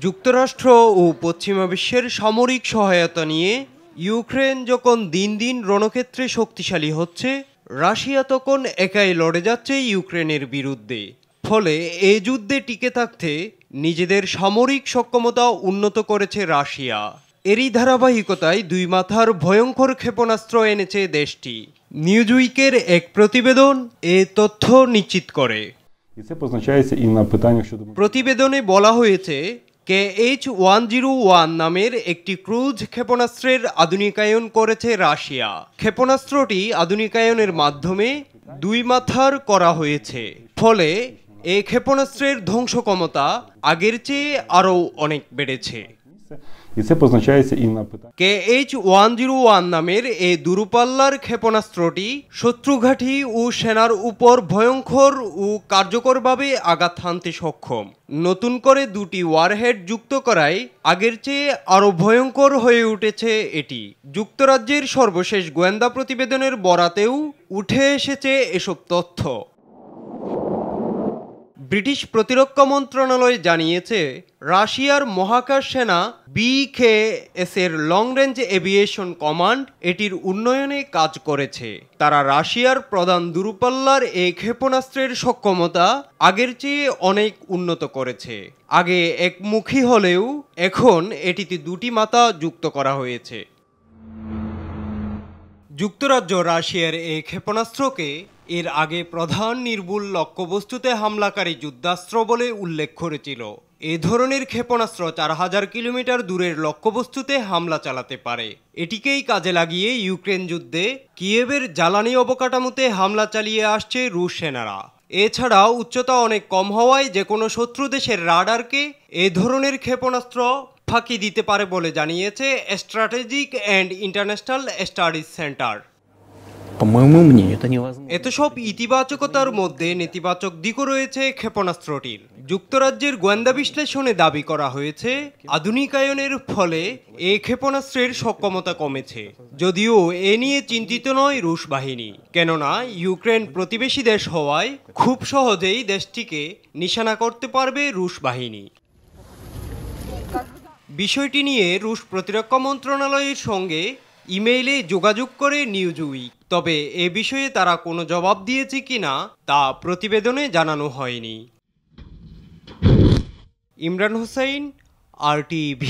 যুক্তরাষ্ট্র ও পশ্চিমা বিশ্বের সামরিক সহায়তা নিয়ে ইউক্রেন যখন দিন দিন রণক্ষেত্রে শক্তিশালী হচ্ছে, রাশিয়া তখন একাই লড়ে যাচ্ছে ইউক্রেনের বিরুদ্ধে। ফলে এই যুদ্ধে টিকে থাকতে নিজেদের সামরিক সক্ষমতা উন্নত করেছে রাশিয়া। এরই ধারাবাহিকতায় দুই মাথার ভয়ঙ্কর ক্ষেপণাস্ত্র এনেছে দেশটি। নিউজউইকের এক প্রতিবেদন এ তথ্য নিশ্চিত করে। প্রতিবেদনে বলা হয়েছে, KH-101 নামের একটি ক্রুজ ক্ষেপণাস্ত্রের আধুনিকায়ন করেছে রাশিয়া। ক্ষেপণাস্ত্রটি আধুনিকায়নের মাধ্যমে দুই মাথার করা হয়েছে। ফলে এই ক্ষেপণাস্ত্রের ধ্বংস ক্ষমতা আগের চেয়ে আরও অনেক বেড়েছে। KH-101 নামের এই দূরপাল্লার ক্ষেপণাস্ত্রটি শত্রুঘাঁটি ও সেনার উপর ভয়ঙ্কর ও কার্যকরভাবে আঘাত হানতে সক্ষম। নতুন করে দুটি ওয়ারহেড যুক্ত করায় আগের চেয়ে আরও ভয়ঙ্কর হয়ে উঠেছে এটি। যুক্তরাজ্যের সর্বশেষ গোয়েন্দা প্রতিবেদনের বরাতেও উঠে এসেছে এসব তথ্য। ব্রিটিশ প্রতিরক্ষা মন্ত্রণালয় জানিয়েছে, রাশিয়ার মহাকাশ সেনা BKS এর লং রেঞ্জ এভিয়েশন কমান্ড এটির উন্নয়নে কাজ করেছে। তারা রাশিয়ার প্রধান দূরপাল্লার এই ক্ষেপণাস্ত্রের সক্ষমতা আগের চেয়ে অনেক উন্নত করেছে। আগে একমুখী হলেও এখন এটিতে দুটি মাথা যুক্ত করা হয়েছে। যুক্তরাজ্য রাশিয়ার এই ক্ষেপণাস্ত্রকে এর আগে প্রধান নির্ভুল লক্ষ্যবস্তুতে হামলাকারী যুদ্ধাস্ত্র বলে উল্লেখ করেছিল। এ ধরনের ক্ষেপণাস্ত্র 4000 কিলোমিটার দূরের লক্ষ্যবস্তুতে হামলা চালাতে পারে। এটিকেই কাজে লাগিয়ে ইউক্রেন যুদ্ধে কিয়েভের জ্বালানি অবকাঠামোতে হামলা চালিয়ে আসছে রুশ সেনারা। এছাড়া উচ্চতা অনেক কম হওয়ায় যে কোনো শত্রু দেশের রাডারকে এ ধরনের ক্ষেপণাস্ত্র ফাঁকি দিতে পারে বলে জানিয়েছে strategic and international studies centre. এত সব ইতিবাচকতার মধ্যে নেতিবাচক দিকও রয়েছে ক্ষেপণাস্ত্রটির। যুক্তরাজ্যের গোয়েন্দা বিশ্লেষণে দাবি করা হয়েছে, আধুনিকায়নের ফলে এই ক্ষেপণাস্ত্রের সক্ষমতা কমেছে। যদিও এ নিয়ে চিন্তিত নয় রুশ বাহিনী, কেননা ইউক্রেন প্রতিবেশী দেশ হওয়ায় খুব সহজেই দেশটিকে নিশানা করতে পারবে রুশ বাহিনী। বিষয়টি নিয়ে রুশ প্রতিরক্ষা মন্ত্রণালয়ের সঙ্গে ইমেইলে যোগাযোগ করে নিউজউইক, তবে এ বিষয়ে তারা কোনো জবাব দিয়েছে কিনা তা প্রতিবেদনে জানানো হয়নি। ইমরান হোসাইন, RTV।